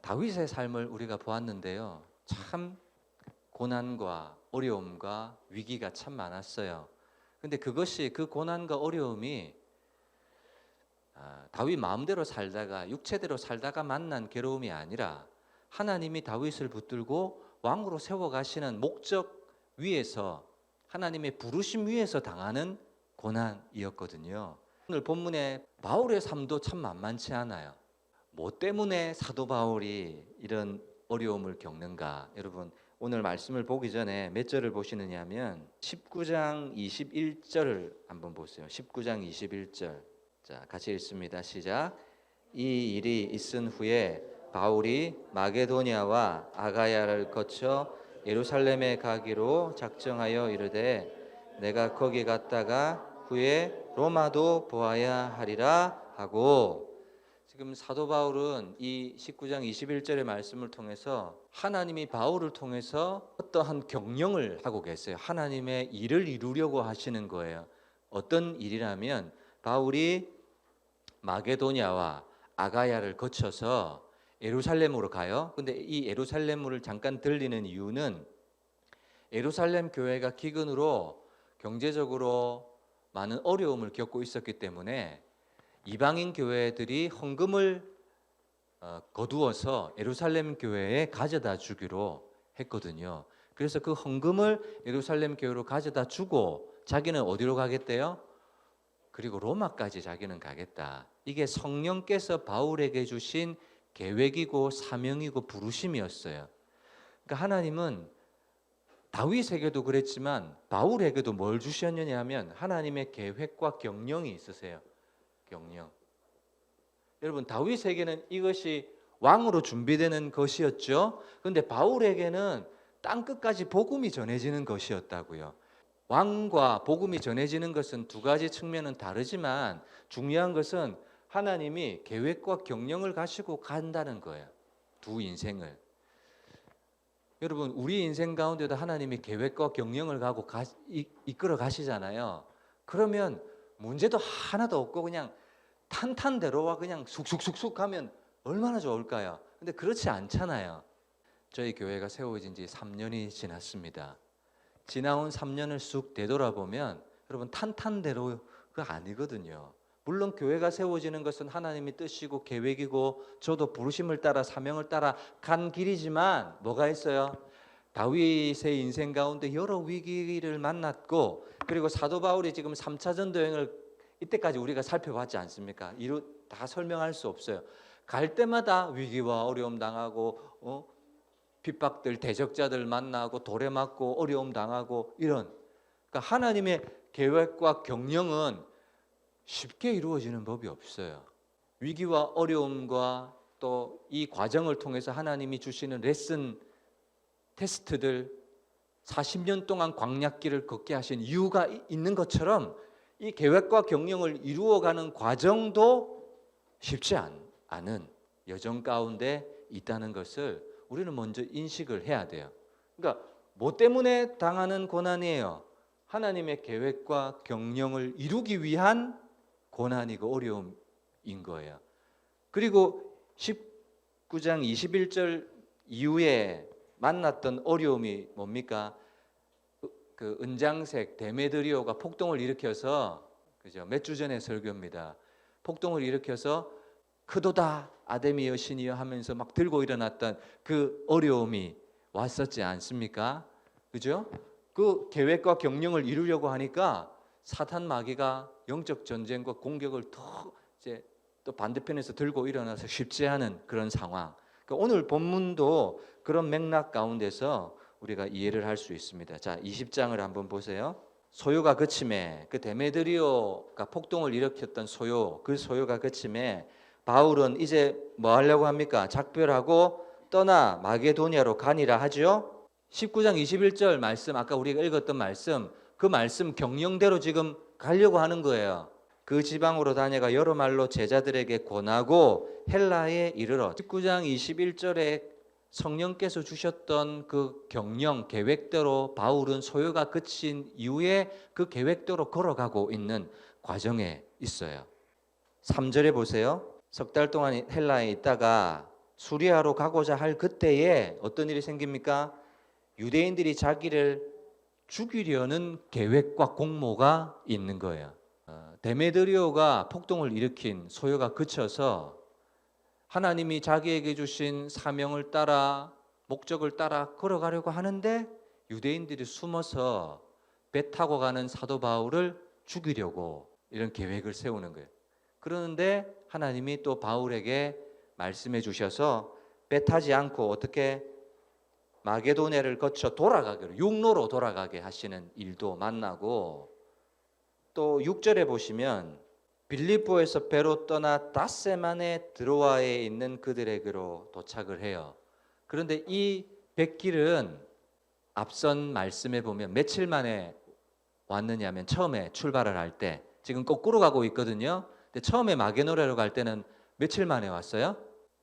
다윗의 삶을 우리가 보았는데요. 참 고난과 어려움과 위기가 참 많았어요. 근데 그 고난과 어려움이 다윗 마음대로 살다가 육체대로 살다가 만난 괴로움이 아니라 하나님이 다윗을 붙들고 왕으로 세워가시는 목적 위에서, 하나님의 부르심 위에서 당하는 고난이었거든요. 오늘 본문의 바울의 삶도 참 만만치 않아요. 뭐 때문에 사도 바울이 이런 어려움을 겪는가? 여러분, 오늘 말씀을 보기 전에 몇 절을 보시느냐 하면 19장 21절을 한번 보세요. 19장 21절. 자, 같이 읽습니다. 시작. 이 일이 있은 후에 바울이 마게도냐와 아가야를 거쳐 예루살렘에 가기로 작정하여 이르되 내가 거기 갔다가 후에 로마도 보아야 하리라 하고, 지금 사도 바울은 이 19장 21절의 말씀을 통해서 하나님이 바울을 통해서 어떠한 경영을 하고 계세요. 하나님의 일을 이루려고 하시는 거예요. 어떤 일이라면 바울이 마게도냐와 아가야를 거쳐서 예루살렘으로 가요. 근데 이 예루살렘을 잠깐 들리는 이유는 예루살렘 교회가 기근으로 경제적으로 많은 어려움을 겪고 있었기 때문에 이방인 교회들이 헌금을 거두어서 예루살렘 교회에 가져다 주기로 했거든요. 그래서 그 헌금을 예루살렘 교회로 가져다 주고 자기는 어디로 가겠대요? 그리고 로마까지 자기는 가겠다. 이게 성령께서 바울에게 주신 계획이고 사명이고 부르심이었어요. 그러니까 하나님은 다윗에게도 그랬지만 바울에게도 뭘 주셨느냐 하면 하나님의 계획과 경영이 있으세요. 경영. 여러분, 다윗에게는 이것이 왕으로 준비되는 것이었죠. 그런데 바울에게는 땅 끝까지 복음이 전해지는 것이었다고요. 왕과 복음이 전해지는 것은 두 가지 측면은 다르지만 중요한 것은 하나님이 계획과 경영을 가지고 간다는 거예요. 두 인생을. 여러분, 우리 인생 가운데도 하나님이 계획과 경영을 가고 이끌어 가시잖아요. 그러면 문제도 하나도 없고 그냥 탄탄대로와 그냥 쑥쑥쑥쑥 하면 얼마나 좋을까요? 근데 그렇지 않잖아요. 저희 교회가 세워진 지 3년이 지났습니다. 지나온 3년을 쑥 되돌아보면 여러분 탄탄대로가 아니거든요. 물론 교회가 세워지는 것은 하나님의 뜻이고 계획이고 저도 부르심을 따라 사명을 따라 간 길이지만 뭐가 있어요? 다윗의 인생 가운데 여러 위기를 만났고, 그리고 사도 바울이 지금 3차 전도 여행을 이때까지 우리가 살펴봤지 않습니까? 다 설명할 수 없어요. 갈 때마다 위기와 어려움 당하고 핍박들, 대적자들 만나고 돌에 맞고 어려움 당하고 이런. 그러니까 하나님의 계획과 경영은 쉽게 이루어지는 법이 없어요. 위기와 어려움과 또 이 과정을 통해서 하나님이 주시는 레슨 테스트들, 40년 동안 광야길을 걷게 하신 이유가 있는 것처럼 이 계획과 경영을 이루어가는 과정도 쉽지 않은 여정 가운데 있다는 것을 우리는 먼저 인식을 해야 돼요. 그러니까 뭐 때문에 당하는 고난이에요? 하나님의 계획과 경영을 이루기 위한 고난이고 어려움인 거예요. 그리고 19장 21절 이후에 만났던 어려움이 뭡니까? 그 은장색 데메드리오가 폭동을 일으켜서, 그죠? 몇 주 전에 설교입니다. 폭동을 일으켜서 크도다 아데미 여신이여 하면서 막 들고 일어났던 그 어려움이 왔었지 않습니까? 그죠? 그 계획과 경영을 이루려고 하니까 사탄 마귀가 영적 전쟁과 공격을 또 반대편에서 들고 일어나서 쉽지 않은 그런 상황. 그러니까 오늘 본문도 그런 맥락 가운데서 우리가 이해를 할 수 있습니다. 자, 20장을 한번 보세요. 소요가 그침에, 그 데메드리오가 폭동을 일으켰던 그 소요가 그침에 바울은 이제 뭐 하려고 합니까? 작별하고 떠나 마게도냐로 가니라 하죠. 19장 21절 말씀, 아까 우리가 읽었던 말씀, 그 말씀 경영대로 지금 가려고 하는 거예요. 그 지방으로 다녀가 여러 말로 제자들에게 권하고 헬라에 이르러. 19장 21절에 성령께서 주셨던 그 경영 계획대로 바울은 소요가 그친 이후에 그 계획대로 걸어가고 있는 과정에 있어요. 3절에 보세요. 석 달 동안 헬라에 있다가 수리하러 가고자 할 그때에 어떤 일이 생깁니까? 유대인들이 자기를 죽이려는 계획과 공모가 있는 거예요. 데메드리오가 폭동을 일으킨 소요가 그쳐서 하나님이 자기에게 주신 사명을 따라 목적을 따라 걸어가려고 하는데 유대인들이 숨어서 배 타고 가는 사도 바울을 죽이려고 이런 계획을 세우는 거예요. 그러는데 하나님이 또 바울에게 말씀해 주셔서 배 타지 않고 어떻게 마게도네를 거쳐 돌아가기로, 육로로 돌아가게 하시는 일도 만나고, 또 6절에 보시면 빌립보에서 배로 떠나 닷새만에 드로아에 있는 그들에게로 도착을 해요. 그런데 이 백길은 앞선 말씀에 보면 며칠 만에 왔느냐면 처음에 출발을 할 때, 지금 거꾸로 가고 있거든요. 근데 처음에 마게도네로 갈 때는 며칠 만에 왔어요?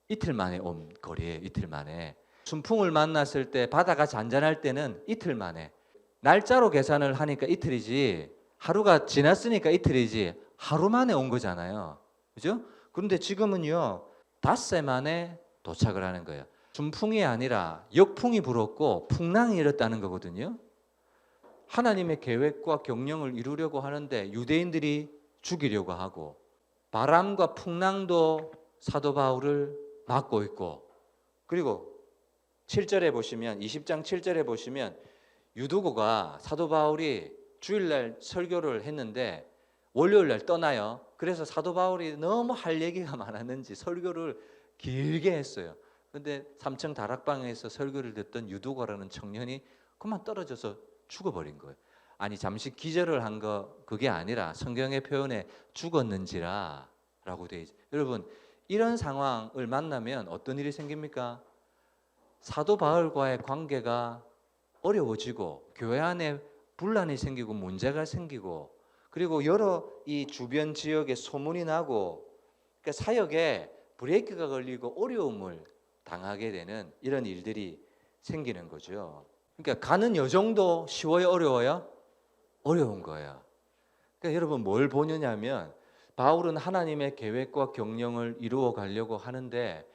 이틀 만에 온 거리예요. 이틀 만에. 순풍을 만났을 때 바다가 잔잔할 때는 이틀 만에. 날짜로 계산을 하니까 이틀이지, 하루가 지났으니까 이틀이지, 하루 만에 온 거잖아요. 그죠? 그런데 지금은요, 닷새 만에 도착을 하는 거예요. 순풍이 아니라 역풍이 불었고 풍랑이 일었다는 거거든요. 하나님의 계획과 경영을 이루려고 하는데 유대인들이 죽이려고 하고, 바람과 풍랑도 사도 바울을 막고 있고, 그리고 7절에 보시면, 20장 7절에 보시면 유두고가 사도 바울이 주일날 설교를 했는데 월요일날 떠나요. 그래서 사도 바울이 너무 할 얘기가 많았는지 설교를 길게 했어요. 그런데 3층 다락방에서 설교를 듣던 유두고라는 청년이 그만 떨어져서 죽어버린 거예요. 아니 잠시 기절을 한 거 그게 아니라 성경의 표현에 죽었는지라 라고 되어 있어요. 여러분, 이런 상황을 만나면 어떤 일이 생깁니까? 사도 바울과의 관계가 어려워지고 교회 안에 분란이 생기고 문제가 생기고, 그리고 여러 이 주변 지역에 소문이 나고, 그러니까 사역에 브레이크가 걸리고 어려움을 당하게 되는 이런 일들이 생기는 거죠. 그러니까 가는 여정도 쉬워요, 어려워요? 어려운 거예요. 그러니까 여러분 뭘 보느냐면, 바울은 하나님의 계획과 경영을 이루어 가려고 하는데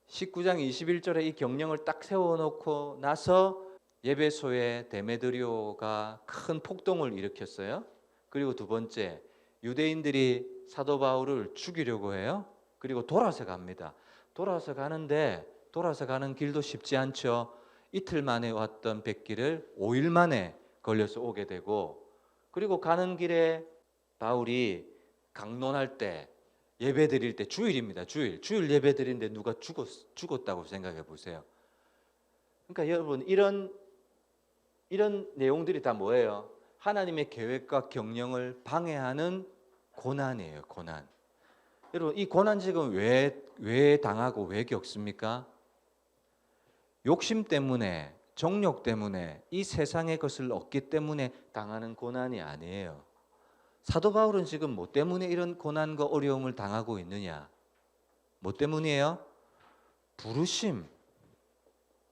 19장 21절에 이 경영을 딱 세워놓고 나서 예배소에 데메드리오가 큰 폭동을 일으켰어요. 그리고 두 번째, 유대인들이 사도 바울을 죽이려고 해요. 그리고 돌아서 갑니다. 돌아서 가는 길도 쉽지 않죠. 이틀 만에 왔던 백길을 5일 만에 걸려서 오게 되고, 그리고 가는 길에 바울이 강론할 때, 예배 드릴 때, 주일입니다. 주일 예배 드리는데 누가 죽었다고 생각해 보세요. 그러니까 여러분, 이런 내용들이 다 뭐예요? 하나님의 계획과 경영을 방해하는 고난이에요. 고난. 여러분, 이 고난 지금 왜 당하고 왜 겪습니까? 욕심 때문에, 정욕 때문에, 이 세상의 것을 얻기 때문에 당하는 고난이 아니에요. 사도 바울은 지금 뭐 때문에 이런 고난과 어려움을 당하고 있느냐? 뭐 때문이에요? 부르심,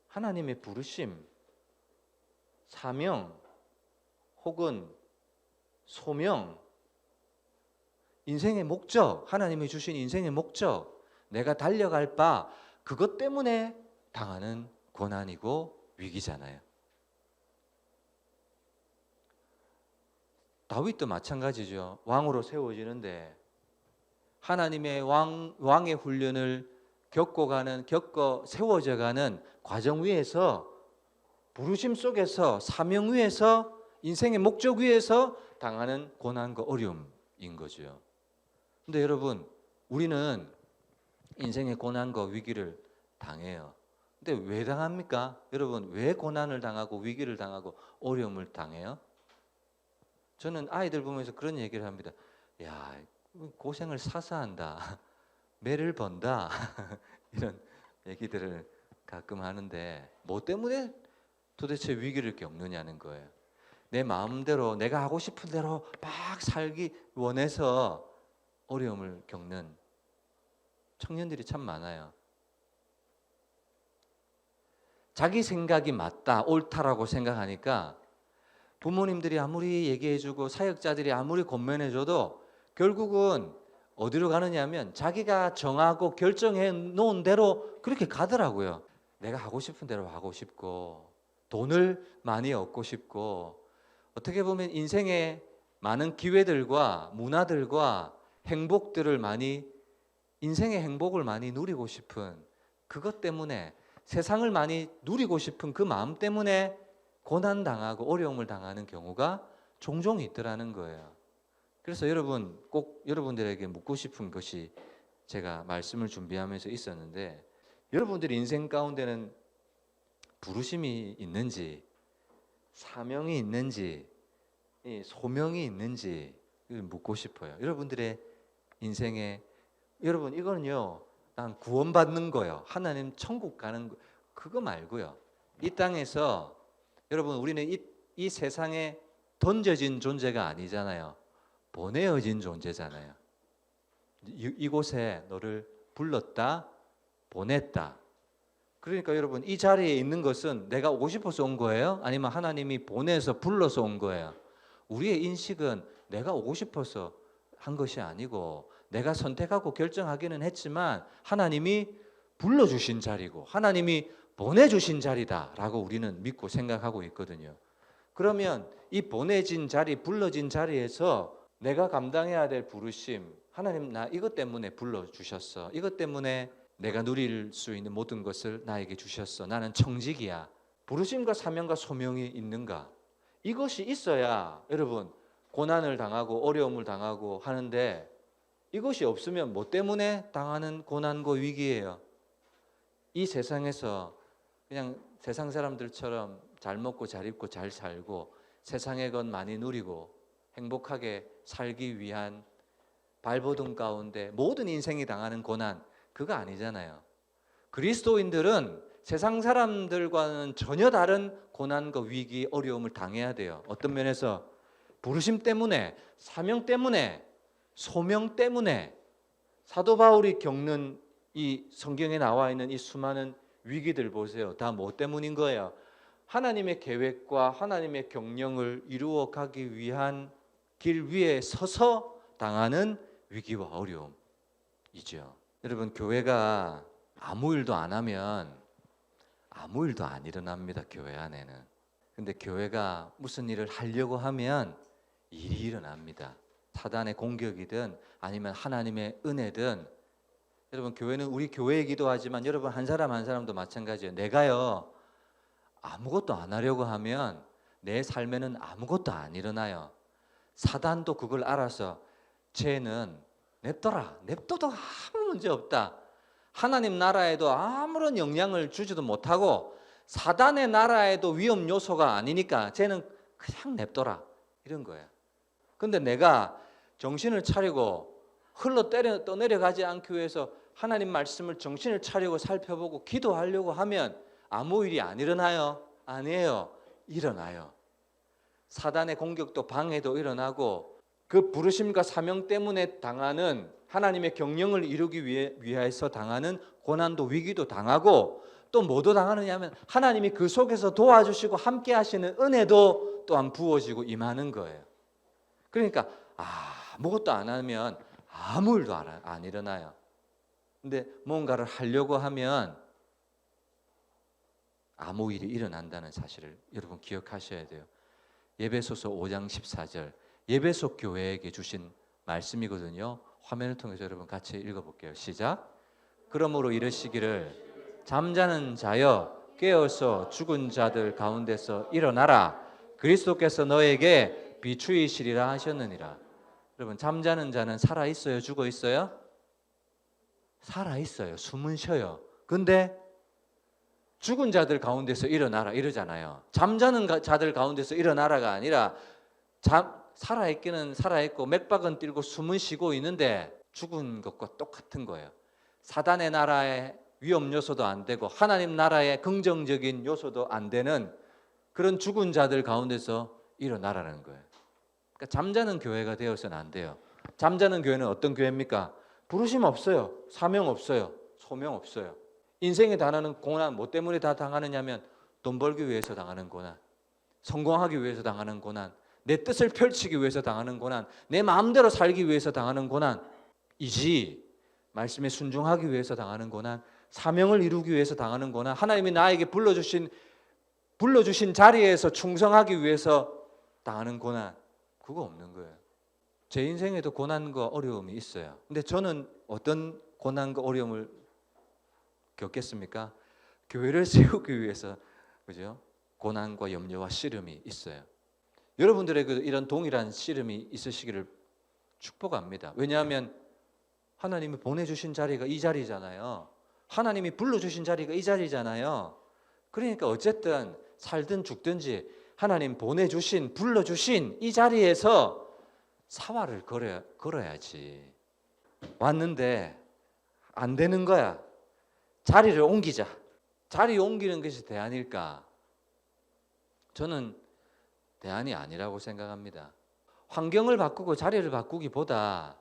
하나님의 부르심, 사명, 혹은 소명, 인생의 목적, 하나님이 주신 인생의 목적, 내가 달려갈 바, 그것 때문에 당하는 고난이고 위기잖아요. 다윗도 마찬가지죠. 왕으로 세워지는데 하나님의 왕의 훈련을 겪어 세워져가는 과정 위에서, 부르심 속에서, 사명 위에서, 인생의 목적 위에서 당하는 고난과 어려움인 거죠. 근데 여러분, 우리는 인생의 고난과 위기를 당해요. 근데 왜 당합니까? 여러분, 왜 고난을 당하고 위기를 당하고 어려움을 당해요? 저는 아이들 보면서 그런 얘기를 합니다. 야, 고생을 사서 한다. 매를 번다. 이런 얘기들을 가끔 하는데, 뭐 때문에 도대체 위기를 겪느냐는 거예요. 내 마음대로, 내가 하고 싶은 대로 막 살기 원해서 어려움을 겪는 청년들이 참 많아요. 자기 생각이 맞다, 옳다라고 생각하니까 부모님들이 아무리 얘기해주고 사역자들이 아무리 권면해줘도 결국은 어디로 가느냐면 자기가 정하고 결정해 놓은 대로 그렇게 가더라고요. 내가 하고 싶은 대로 하고 싶고 돈을 많이 얻고 싶고 어떻게 보면 인생의 많은 기회들과 문화들과 행복들을 많이 인생의 행복을 많이 누리고 싶은 그것 때문에 세상을 많이 누리고 싶은 그 마음 때문에 고난당하고 어려움을 당하는 경우가 종종 있더라는 거예요. 그래서 여러분 꼭 여러분들에게 묻고 싶은 것이 제가 말씀을 준비하면서 있었는데 여러분들의 인생 가운데는 부르심이 있는지 사명이 있는지 소명이 있는지 묻고 싶어요. 여러분들의 인생에 여러분 이거는요 난 구원받는 거예요. 하나님 천국 가는 거 그거 말고요. 이 땅에서 여러분 우리는 이 세상에 던져진 존재가 아니잖아요. 보내어진 존재잖아요. 이곳에 너를 불렀다, 보냈다. 그러니까 여러분 이 자리에 있는 것은 내가 오고 싶어서 온 거예요? 아니면 하나님이 보내서 불러서 온 거예요? 우리의 인식은 내가 오고 싶어서 한 것이 아니고 내가 선택하고 결정하기는 했지만 하나님이 불러주신 자리고 하나님이 보내주신 자리다라고 우리는 믿고 생각하고 있거든요. 그러면 이 보내진 자리, 불러진 자리에서 내가 감당해야 될 부르심, 하나님 나 이것 때문에 불러주셨어. 이것 때문에 내가 누릴 수 있는 모든 것을 나에게 주셨어. 나는 청직이야. 부르심과 사명과 소명이 있는가? 이것이 있어야 여러분 고난을 당하고 어려움을 당하고 하는데 이것이 없으면 뭐 때문에 당하는 고난과 위기예요? 이 세상에서 그냥 세상 사람들처럼 잘 먹고 잘 입고 잘 살고 세상의 것 많이 누리고 행복하게 살기 위한 발버둥 가운데 모든 인생이 당하는 고난 그거 아니잖아요. 그리스도인들은 세상 사람들과는 전혀 다른 고난과 위기, 어려움을 당해야 돼요. 어떤 면에서 부르심 때문에, 사명 때문에, 소명 때문에 사도 바울이 겪는 이 성경에 나와 있는 이 수많은 위기들 보세요. 다 뭐 때문인 거예요? 하나님의 계획과 하나님의 경영을 이루어 가기 위한 길 위에 서서 당하는 위기와 어려움이죠. 여러분 교회가 아무 일도 안 하면 아무 일도 안 일어납니다. 교회 안에는. 근데 교회가 무슨 일을 하려고 하면 일이 일어납니다. 사단의 공격이든 아니면 하나님의 은혜든 여러분 교회는 우리 교회에 기도하지만 여러분 한 사람 한 사람도 마찬가지예요. 내가요 아무것도 안 하려고 하면 내 삶에는 아무것도 안 일어나요. 사단도 그걸 알아서 쟤는 냅둬라. 냅둬도 아무 문제 없다. 하나님 나라에도 아무런 영향을 주지도 못하고 사단의 나라에도 위험 요소가 아니니까 쟤는 그냥 냅둬라. 이런 거예요. 근데 내가 정신을 차리고 흘러 떠내려가지 않기 위해서 하나님 말씀을 정신을 차리고 살펴보고 기도하려고 하면 아무 일이 안 일어나요? 아니에요. 일어나요. 사단의 공격도 방해도 일어나고 그 부르심과 사명 때문에 당하는 하나님의 경영을 이루기 위해서 당하는 고난도 위기도 당하고 또 뭐도 당하느냐 하면 하나님이 그 속에서 도와주시고 함께 하시는 은혜도 또한 부어지고 임하는 거예요. 그러니까 아무것도 안 하면 아무 일도 안 일어나요. 근데 뭔가를 하려고 하면 아무 일이 일어난다는 사실을 여러분 기억하셔야 돼요. 에베소서 5장 14절 에베소 교회에게 주신 말씀이거든요. 화면을 통해서 여러분 같이 읽어볼게요. 시작. 그러므로 이르시기를 잠자는 자여 깨어서 죽은 자들 가운데서 일어나라. 그리스도께서 너에게 비추이시리라 하셨느니라. 여러분 잠자는 자는 살아 있어요? 죽어 있어요? 살아 있어요. 숨은 쉬어요. 근데 죽은 자들 가운데서 일어나라 이러잖아요. 잠자는 자들 가운데서 일어나라가 아니라 살아있기는 살아있고 맥박은 뛰고 숨은 쉬고 있는데 죽은 것과 똑같은 거예요. 사단의 나라의 위험 요소도 안 되고 하나님 나라의 긍정적인 요소도 안 되는 그런 죽은 자들 가운데서 일어나라는 거예요. 그러니까 잠자는 교회가 되어서는 안 돼요. 잠자는 교회는 어떤 교회입니까? 부르심 없어요. 사명 없어요. 소명 없어요. 인생에 당하는 고난 뭐 때문에 다 당하느냐면 돈 벌기 위해서 당하는 고난, 성공하기 위해서 당하는 고난, 내 뜻을 펼치기 위해서 당하는 고난, 내 마음대로 살기 위해서 당하는 고난, 이지 말씀에 순종하기 위해서 당하는 고난, 사명을 이루기 위해서 당하는 고난, 하나님이 나에게 불러주신 자리에서 충성하기 위해서 당하는 고난, 그거 없는 거예요. 제 인생에도 고난과 어려움이 있어요. 근데 저는 어떤 고난과 어려움을 겪겠습니까? 교회를 세우기 위해서, 그죠? 고난과 염려와 씨름이 있어요. 여러분들에게 이런 동일한 씨름이 있으시기를 축복합니다. 왜냐하면 하나님이 보내주신 자리가 이 자리잖아요. 하나님이 불러주신 자리가 이 자리잖아요. 그러니까 어쨌든 살든 죽든지 하나님 보내주신, 불러주신 이 자리에서 사활을 걸어야지. 왔는데 안 되는 거야. 자리를 옮기자. 자리 옮기는 것이 대안일까? 저는 대안이 아니라고 생각합니다. 환경을 바꾸고 자리를 바꾸기보다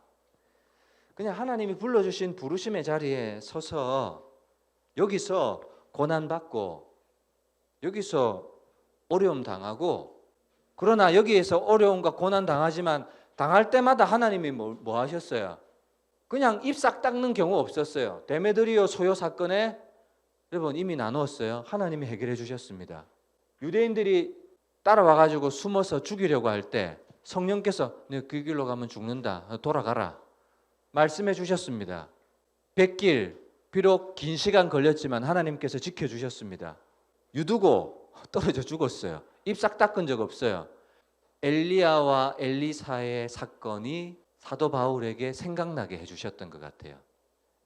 그냥 하나님이 불러주신 부르심의 자리에 서서 여기서 고난받고 여기서 어려움 당하고, 그러나 여기에서 어려움과 고난 당하지만 당할 때마다 하나님이 뭐 하셨어요? 그냥 입 싹 닦는 경우 없었어요. 데메드리오 소요 사건에 여러분 이미 나누었어요. 하나님이 해결해 주셨습니다. 유대인들이 따라와가지고 숨어서 죽이려고 할 때 성령께서 너 그 길로 가면 죽는다, 돌아가라 말씀해 주셨습니다. 100길 비록 긴 시간 걸렸지만 하나님께서 지켜주셨습니다. 유두고 떨어져 죽었어요. 입 싹 닦은 적 없어요. 엘리야와 엘리사의 사건이 사도 바울에게 생각나게 해주셨던 것 같아요.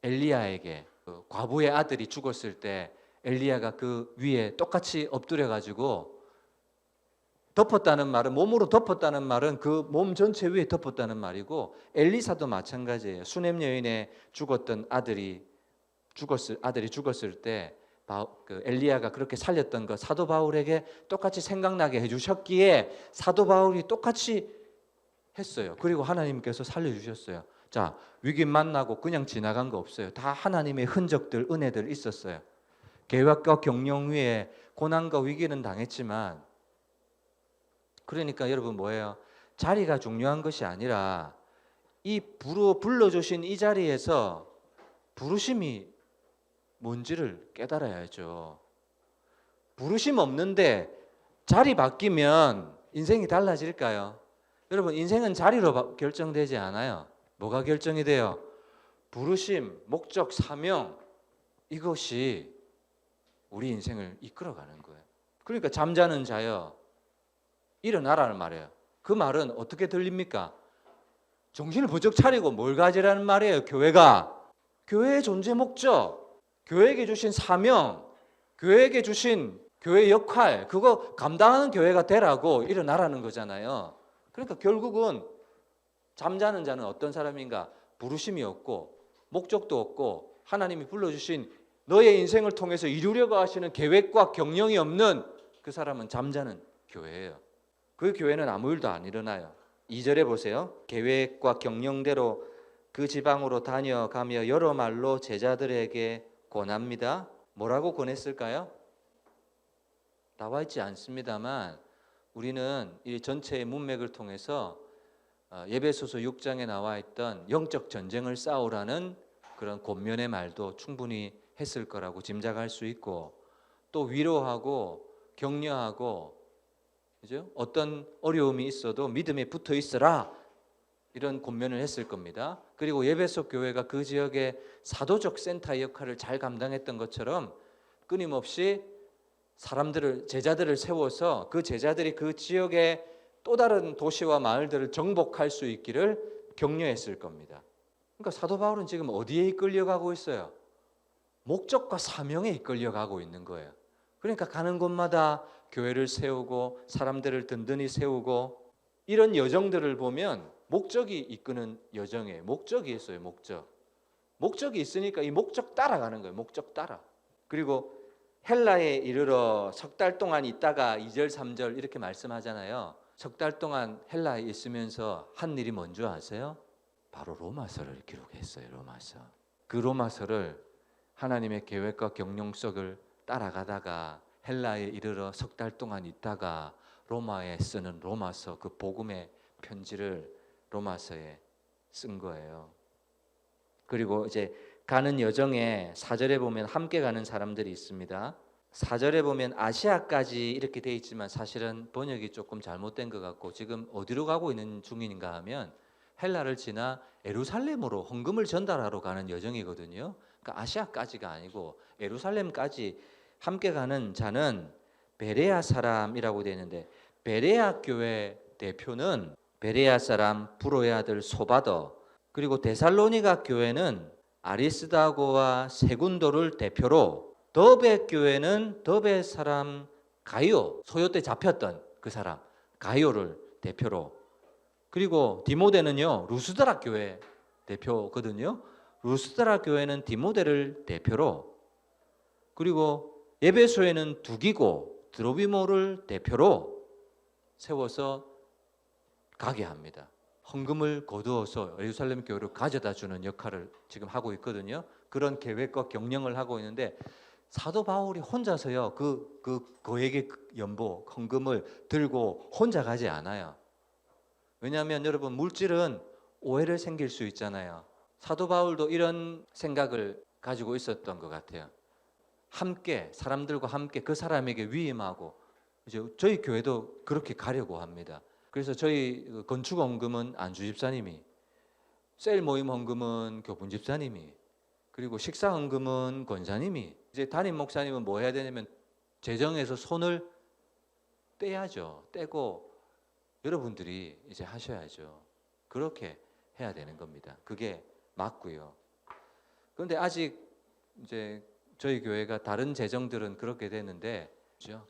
엘리야에게 그 과부의 아들이 죽었을 때 엘리야가 그 위에 똑같이 엎드려가지고 덮었다는 말은, 몸으로 덮었다는 말은 그 몸 전체 위에 덮었다는 말이고, 엘리사도 마찬가지예요. 수넴 여인의 죽었던 아들이 죽었을 때 그 엘리야가 그렇게 살렸던 거 사도 바울에게 똑같이 생각나게 해주셨기에 사도 바울이 똑같이 했어요. 그리고 하나님께서 살려주셨어요. 자, 위기 만나고 그냥 지나간 거 없어요. 다 하나님의 흔적들, 은혜들 있었어요. 계획과 경영 위에 고난과 위기는 당했지만, 그러니까 여러분 뭐예요? 자리가 중요한 것이 아니라 이 불러주신 이 자리에서 부르심이 뭔지를 깨달아야죠. 부르심 없는데 자리 바뀌면 인생이 달라질까요? 여러분 인생은 자리로 결정되지 않아요. 뭐가 결정이 돼요? 부르심, 목적, 사명, 이것이 우리 인생을 이끌어가는 거예요. 그러니까 잠자는 자여 일어나라는 말이에요. 그 말은 어떻게 들립니까? 정신을 번쩍 차리고 뭘 가지라는 말이에요. 교회의 존재 목적, 교회에게 주신 사명, 교회에게 주신 교회 역할, 그거 감당하는 교회가 되라고 일어나라는 거잖아요. 그러니까 결국은 잠자는 자는 어떤 사람인가? 부르심이 없고 목적도 없고 하나님이 불러주신 너의 인생을 통해서 이루려고 하시는 계획과 경영이 없는 그 사람은 잠자는 교회예요. 그 교회는 아무 일도 안 일어나요. 2절에 보세요. 계획과 경영대로 그 지방으로 다녀가며 여러 말로 제자들에게 권합니다. 뭐라고 권했을까요? 나와 있지 않습니다만 우리는 이 전체의 문맥을 통해서 에베소서 6장에 나와 있던 영적 전쟁을 싸우라는 그런 권면의 말도 충분히 했을 거라고 짐작할 수 있고, 또 위로하고 격려하고, 그죠? 어떤 어려움이 있어도 믿음에 붙어 있어라 이런 권면을 했을 겁니다. 그리고 에베소 교회가 그 지역의 사도적 센터 역할을 잘 감당했던 것처럼 끊임없이 제자들을 세워서 그 제자들이 그 지역의 또 다른 도시와 마을들을 정복할 수 있기를 격려했을 겁니다. 그러니까 사도 바울은 지금 어디에 이끌려가고 있어요? 목적과 사명에 이끌려가고 있는 거예요. 그러니까 가는 곳마다 교회를 세우고 사람들을 든든히 세우고, 이런 여정들을 보면 목적이 이끄는 여정이에요. 목적이 있어요. 목적이 있으니까 이 목적 따라가는 거예요. 목적 따라. 그리고 헬라에 이르러 석 달 동안 있다가 2절 3절 이렇게 말씀하잖아요. 석 달 동안 헬라에 있으면서 한 일이 뭔지 아세요? 바로 로마서를 기록했어요. 로마서. 그 로마서를 하나님의 계획과 경영석을 따라가다가 헬라에 이르러 석 달 동안 있다가 로마에 쓰는 로마서, 그 복음의 편지를 로마서에 쓴 거예요. 그리고 이제 가는 여정에 4절에 보면 함께 가는 사람들이 있습니다. 4절에 보면 아시아까지 이렇게 돼 있지만 사실은 번역이 조금 잘못된 것 같고 지금 어디로 가고 있는 중인가 하면 헬라를 지나 예루살렘으로 헌금을 전달하러 가는 여정이거든요. 그러니까 아시아까지가 아니고 예루살렘까지 함께 가는 자는 베레아 사람이라고 되어 있는데 베레아 교회 대표는 베레아 사람 부로의 아들 소바더, 그리고 데살로니가 교회는 아리스다고와 세군도를 대표로, 더베 교회는 더베 사람 가이오, 소요 때 잡혔던 그 사람 가이오를 대표로, 그리고 디모데는요 루스드라 교회 대표거든요. 루스드라 교회는 디모데를 대표로, 그리고 에베소에는 두기고 드로비모를 대표로 세워서 가게 합니다. 헌금을 거두어서 예루살렘 교회로 가져다 주는 역할을 지금 하고 있거든요. 그런 계획과 경영을 하고 있는데 사도 바울이 혼자서요 그에게 연보 헌금을 들고 혼자 가지 않아요. 왜냐하면 여러분 물질은 오해를 생길 수 있잖아요. 사도 바울도 이런 생각을 가지고 있었던 것 같아요. 함께 사람들과 함께 그 사람에게 위임하고, 이제 저희 교회도 그렇게 가려고 합니다. 그래서 저희 건축 헌금은 안주 집사님이, 셀 모임 헌금은 교분 집사님이, 그리고 식사 헌금은 권사님이, 이제 담임 목사님은 뭐 해야 되냐면 재정에서 손을 떼야죠. 떼고 여러분들이 이제 하셔야죠. 그렇게 해야 되는 겁니다. 그게 맞고요. 그런데 아직 이제 저희 교회가 다른 재정들은 그렇게 되는데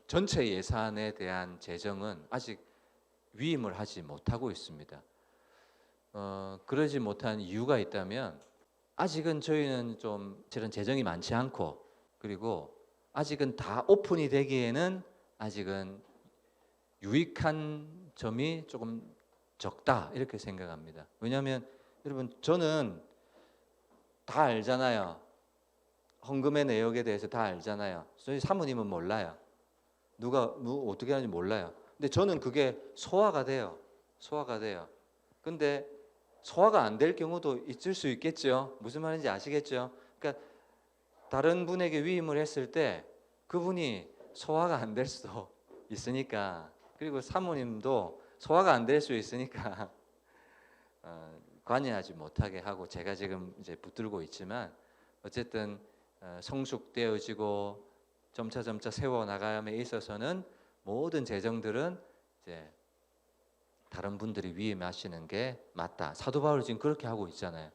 전체 예산에 대한 재정은 아직 위임을 하지 못하고 있습니다. 그러지 못한 이유가 있다면 아직은 저희는 좀 저런 재정이 많지 않고, 그리고 아직은 다 오픈이 되기에는 아직은 유익한 점이 조금 적다 이렇게 생각합니다. 왜냐하면 여러분 저는 다 알잖아요. 헌금의 내역에 대해서 다 알잖아요. 저희 사모님은 몰라요. 누가 어떻게 하는지 몰라요. 근데 저는 그게 소화가 돼요. 소화가 돼요. 근데 소화가 안 될 경우도 있을 수 있겠죠. 무슨 말인지 아시겠죠? 그러니까 다른 분에게 위임을 했을 때 그분이 소화가 안 될 수도 있으니까, 그리고 사모님도 소화가 안 될 수 있으니까 관여하지 못하게 하고 제가 지금 이제 붙들고 있지만, 어쨌든 성숙되어지고 점차 세워 나감에 있어서는 모든 재정들은 이제 다른 분들이 위임하시는 게 맞다. 사도 바울이 지금 그렇게 하고 있잖아요.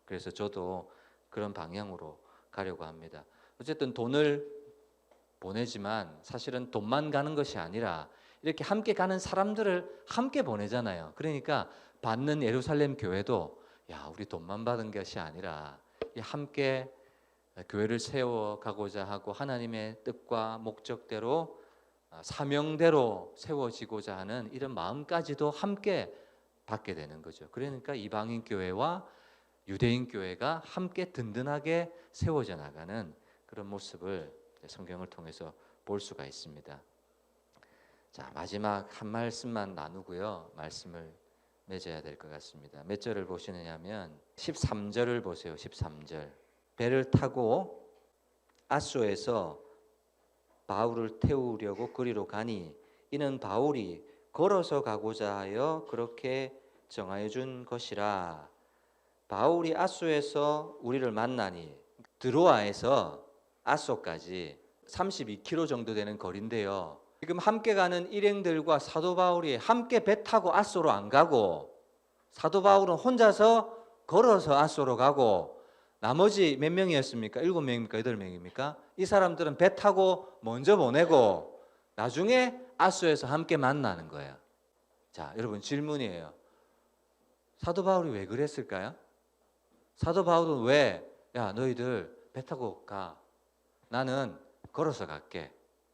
그래서 저도 그런 방향으로 가려고 합니다. 어쨌든 돈을 보내지만 사실은 돈만 가는 것이 아니라 이렇게 함께 가는 사람들을 함께 보내잖아요. 그러니까 받는 예루살렘 교회도 우리 돈만 받은 것이 아니라 함께 교회를 세워가고자 하고 하나님의 뜻과 목적대로 사명대로 세워지고자 하는 이런 마음까지도 함께 받게 되는 거죠. 그러니까 이방인 교회와 유대인 교회가 함께 든든하게 세워져 나가는 그런 모습을 성경을 통해서 볼 수가 있습니다. 자, 마지막 한 말씀만 나누고요, 말씀을 맺어야 될 것 같습니다. 몇 절을 보시느냐면 13절을 보세요. 13절. 배를 타고 아소에서 바울을 태우려고 그리로 가니 이는 바울이 걸어서 가고자 하여 그렇게 정하여 준 것이라. 바울이 아소에서 우리를 만나니, 드로아에서 아소까지 32km 정도 되는 거리인데요. 지금 함께 가는 일행들과 사도 바울이 함께 배 타고 아소로 안 가고, 사도 바울은 혼자서 걸어서 아소로 가고, 나머지 몇 명이었습니까? 7명입니까? 8명입니까? 이 사람들은 배 타고 먼저 보내고 나중에 아소에서 함께 만나는 거예요. 자, 여러분 질문이에요. 사도 바울이 왜 그랬을까요? 사도 바울은 왜 너희들 배 타고 가, 나는 걸어서 갈게,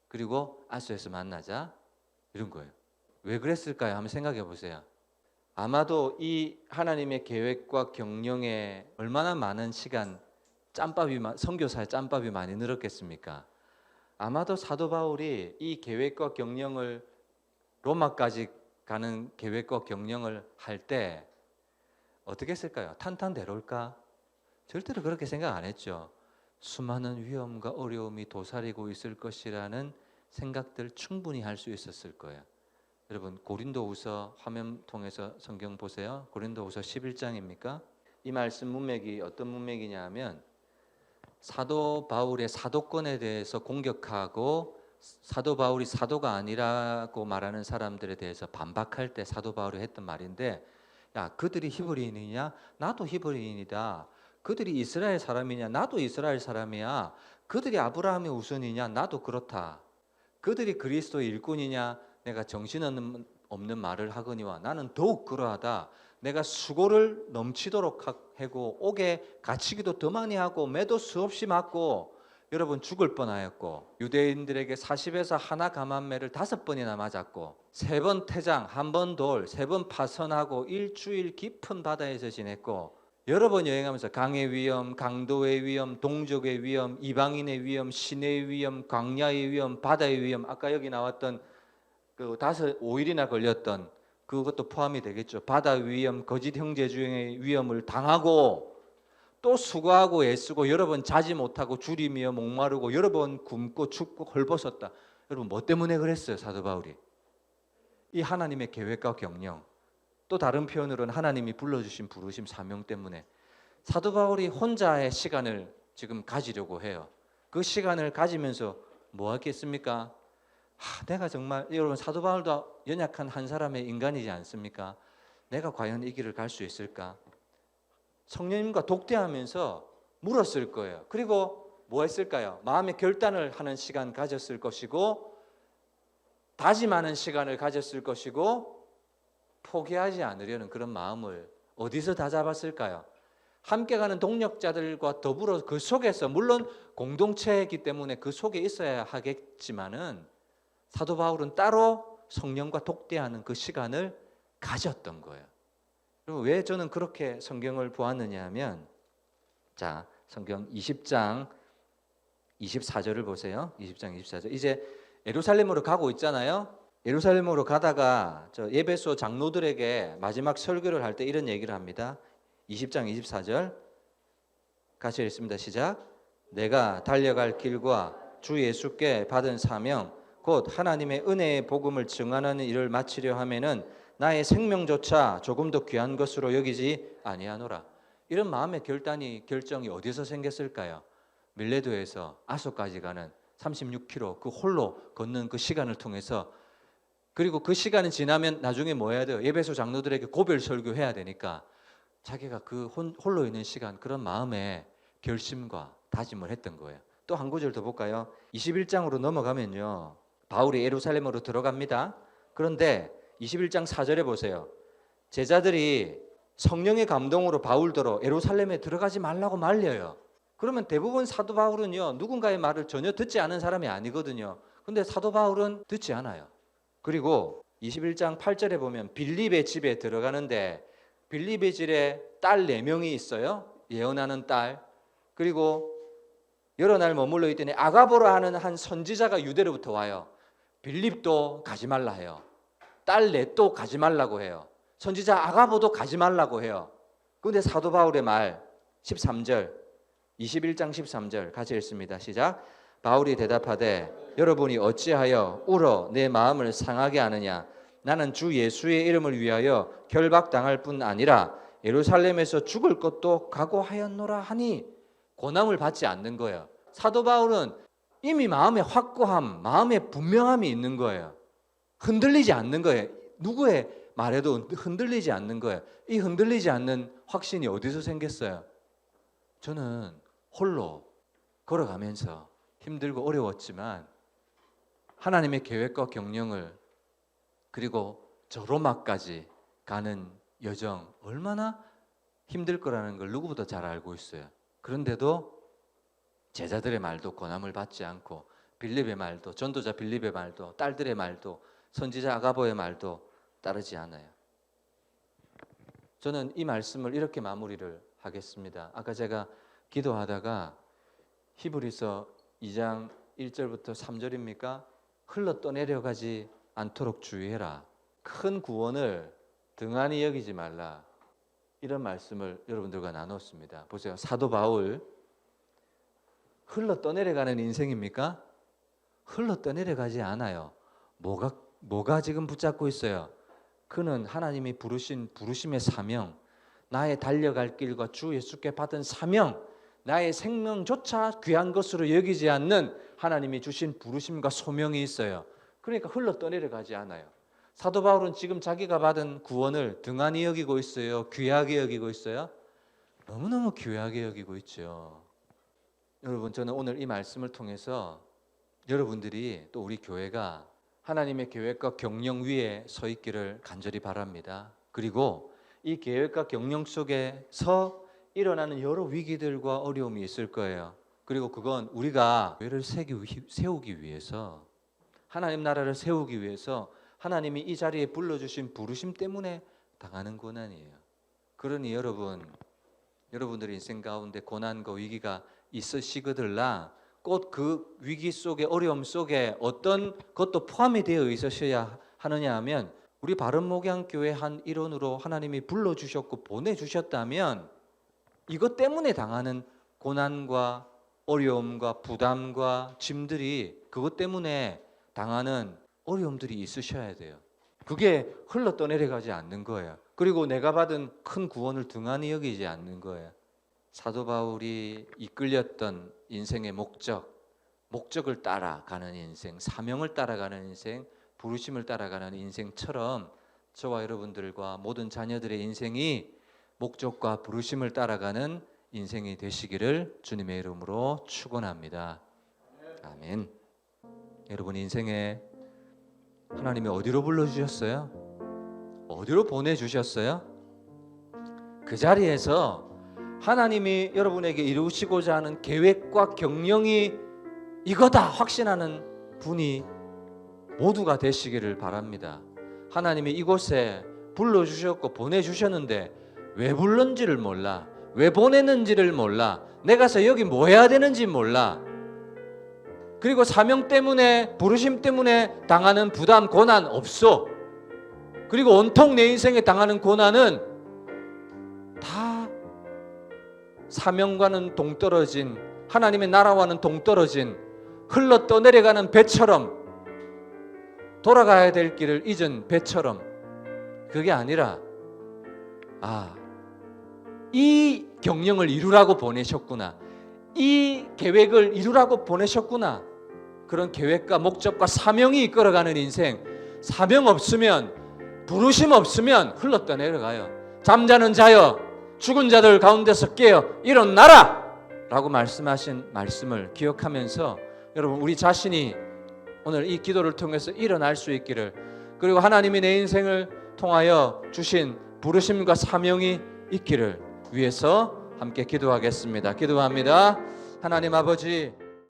그리고 아소에서 만나자, 이런 거예요. 왜 그랬을까요? 한번 생각해 보세요. 아마도 이 하나님의 계획과 경영에 얼마나 많은 시간, 선교사의 짬밥이 많이 늘었겠습니까? 아마도 사도 바울이 이 계획과 경영을, 로마까지 가는 계획과 경영을 할 때 어떻게 했을까요? 탄탄대로일까? 절대로 그렇게 생각 안 했죠. 수많은 위험과 어려움이 도사리고 있을 것이라는 생각들 충분히 할 수 있었을 거예요. 여러분 고린도후서 화면 통해서 성경 보세요. 고린도후서 11장입니까? 이 말씀 문맥이 어떤 문맥이냐 하면 사도 바울의 사도권에 대해서 공격하고 사도 바울이 사도가 아니라고 말하는 사람들에 대해서 반박할 때 사도 바울이 했던 말인데, 야, 그들이 히브리인이냐? 나도 히브리인이다. 그들이 이스라엘 사람이냐? 나도 이스라엘 사람이야. 그들이 아브라함의 우선이냐? 나도 그렇다. 그들이 그리스도의 일꾼이냐? 내가 정신없는 말을 하거니와 나는 더욱 그러하다. 내가 수고를 넘치도록 하고 옥에 갇히기도 더 많이 하고 매도 수없이 맞고 여러분 죽을 뻔하였고 유대인들에게 40에서 하나 감한매를 5번이나 맞았고 3번 태장, 1번 돌, 3번 파선하고 일주일 깊은 바다에서 지냈고 여러 번 여행하면서 강의 위험, 강도의 위험, 동족의 위험, 이방인의 위험, 시내의 위험, 광야의 위험, 바다의 위험, 아까 여기 나왔던 그 5일이나 걸렸던 그것도 포함이 되겠죠. 바다 위험, 거짓 형제 중의 위험을 당하고 또 수고하고 애쓰고 여러 번 자지 못하고 줄이며 목마르고 여러 번 굶고 춥고 헐벗었다. 여러분 뭐 때문에 그랬어요? 사도 바울이 이 하나님의 계획과 경영, 또 다른 표현으로는 하나님이 불러주신 부르심 사명 때문에 사도 바울이 혼자의 시간을 지금 가지려고 해요. 그 시간을 가지면서 뭐 하겠습니까? 내가 정말 여러분 사도 바울도 연약한 한 사람의 인간이지 않습니까? 내가 과연 이 길을 갈 수 있을까? 성령님과 독대하면서 물었을 거예요. 그리고 뭐 했을까요? 마음의 결단을 하는 시간 가졌을 것이고 다짐하는 시간을 가졌을 것이고 포기하지 않으려는 그런 마음을 어디서 다 잡았을까요? 함께 가는 동력자들과 더불어 그 속에서 물론 공동체이기 때문에 그 속에 있어야 하겠지만은 사도 바울은 따로 성령과 독대하는 그 시간을 가졌던 거예요. 그리고 왜 저는 그렇게 성경을 보았느냐 하면 자, 성경 20장 24절을 보세요. 20장 24절. 이제 예루살렘으로 가고 있잖아요. 예루살렘으로 가다가 저 에베소 장로들에게 마지막 설교를 할 때 이런 얘기를 합니다. 20장 24절 같이 읽습니다. 시작. 내가 달려갈 길과 주 예수께 받은 사명 곧 하나님의 은혜의 복음을 증언하는 일을 마치려 하면은 나의 생명조차 조금 더 귀한 것으로 여기지 아니하노라. 이런 마음의 결정이 어디서 생겼을까요? 밀레도에서 아소까지 가는 36km 그 홀로 걷는 그 시간을 통해서, 그리고 그 시간이 지나면 나중에 뭐 해야 돼요? 에베소 장로들에게 고별 설교해야 되니까 자기가 그 홀로 있는 시간, 그런 마음의 결심과 다짐을 했던 거예요. 또 한 구절 더 볼까요? 21장으로 넘어가면요, 바울이 예루살렘으로 들어갑니다. 그런데 21장 4절에 보세요. 제자들이 성령의 감동으로 바울더러 예루살렘에 들어가지 말라고 말려요. 그러면 대부분 사도 바울은요, 누군가의 말을 전혀 듣지 않은 사람이 아니거든요. 근데 사도 바울은 듣지 않아요. 그리고 21장 8절에 보면 빌립의 집에 들어가는데 빌립의 집에 딸 4명이 있어요. 예언하는 딸. 그리고 여러 날 머물러 있더니 아가보라 하는 한 선지자가 유대로부터 와요. 빌립도 가지 말라 해요. 딸 넷도 가지 말라고 해요. 선지자 아가보도 가지 말라고 해요. 그런데 사도 바울의 말 13절 21장 13절 같이 읽습니다. 시작. 바울이 대답하되 여러분이 어찌하여 울어 내 마음을 상하게 하느냐. 나는 주 예수의 이름을 위하여 결박당할 뿐 아니라 예루살렘에서 죽을 것도 각오하였노라 하니 고난을 받지 않는 거예요. 사도 바울은 이미 마음의 확고함, 마음의 분명함이 있는 거예요. 흔들리지 않는 거예요. 누구의 말에도 흔들리지 않는 거예요. 이 흔들리지 않는 확신이 어디서 생겼어요? 저는 홀로 걸어가면서 힘들고 어려웠지만 하나님의 계획과 경영을, 그리고 저 로마까지 가는 여정 얼마나 힘들 거라는 걸 누구보다 잘 알고 있어요. 그런데도 제자들의 말도 고난을 받지 않고 빌립의 말도, 전도자 빌립의 말도, 딸들의 말도, 선지자 아가보의 말도 따르지 않아요. 저는 이 말씀을 이렇게 마무리를 하겠습니다. 아까 제가 기도하다가 히브리서 2장 1절부터 3절입니까? 흘러 떠내려가지 않도록 주의해라. 큰 구원을 등한히 여기지 말라. 이런 말씀을 여러분들과 나눴습니다. 보세요. 사도 바울 흘러 떠내려가는 인생입니까? 흘러 떠내려가지 않아요. 뭐가 지금 붙잡고 있어요? 그는 하나님이 부르신 부르심의 사명, 나의 달려갈 길과 주 예수께 받은 사명, 나의 생명조차 귀한 것으로 여기지 않는 하나님이 주신 부르심과 소명이 있어요. 그러니까 흘러 떠내려가지 않아요. 사도 바울은 지금 자기가 받은 구원을 등한히 여기고 있어요? 귀하게 여기고 있어요? 너무너무 귀하게 여기고 있죠. 여러분, 저는 오늘 이 말씀을 통해서 여러분들이 또 우리 교회가 하나님의 계획과 경영 위에 서 있기를 간절히 바랍니다. 그리고 이 계획과 경영 속에서 일어나는 여러 위기들과 어려움이 있을 거예요. 그리고 그건 우리가 교회를 세우기 위해서, 하나님 나라를 세우기 위해서 하나님이 이 자리에 불러주신 부르심 때문에 당하는 고난이에요. 그러니 여러분들의 인생 가운데 고난과 위기가 있으시거들라 꼭 그 위기 속에, 어려움 속에 어떤 것도 포함이 되어 있으셔야 하느냐 하면, 우리 바른목양교회 한 일원으로 하나님이 불러주셨고 보내주셨다면 이것 때문에 당하는 고난과 어려움과 부담과 짐들이, 그것 때문에 당하는 어려움들이 있으셔야 돼요. 그게 흘러 떠내려가지 않는 거예요. 그리고 내가 받은 큰 구원을 등한히 여기지 않는 거예요. 사도 바울이 이끌렸던 인생의 목적을 따라가는 인생, 사명을 따라가는 인생, 부르심을 따라가는 인생처럼 저와 여러분들과 모든 자녀들의 인생이 목적과 부르심을 따라가는 인생이 되시기를 주님의 이름으로 축원합니다. 아멘. 여러분, 인생에 하나님이 어디로 불러주셨어요? 어디로 보내주셨어요? 그 자리에서 하나님이 여러분에게 이루시고자 하는 계획과 경영이 이거다 확신하는 분이 모두가 되시기를 바랍니다. 하나님이 이곳에 불러주셨고 보내주셨는데 왜 불렀는지를 몰라, 왜 보냈는지를 몰라, 내가서 여기 뭐 해야 되는지 몰라, 그리고 사명 때문에, 부르심 때문에 당하는 부담, 고난 없어. 그리고 온통 내 인생에 당하는 고난은 다 사명과는 동떨어진, 하나님의 나라와는 동떨어진, 흘러 떠내려가는 배처럼, 돌아가야 될 길을 잊은 배처럼, 그게 아니라 이 경영을 이루라고 보내셨구나, 이 계획을 이루라고 보내셨구나, 그런 계획과 목적과 사명이 이끌어가는 인생. 사명 없으면, 부르심 없으면 흘러 떠내려가요. 잠자는 자여 죽은 자들 가운데서 깨어 일어나라 라고 말씀하신 말씀을 기억하면서 여러분, 우리 자신이 오늘 이 기도를 통해서 일어날 수 있기를, 그리고 하나님이 내 인생을 통하여 주신 부르심과 사명이 있기를 위해서 함께 기도하겠습니다. 기도합니다. 하나님 아버지,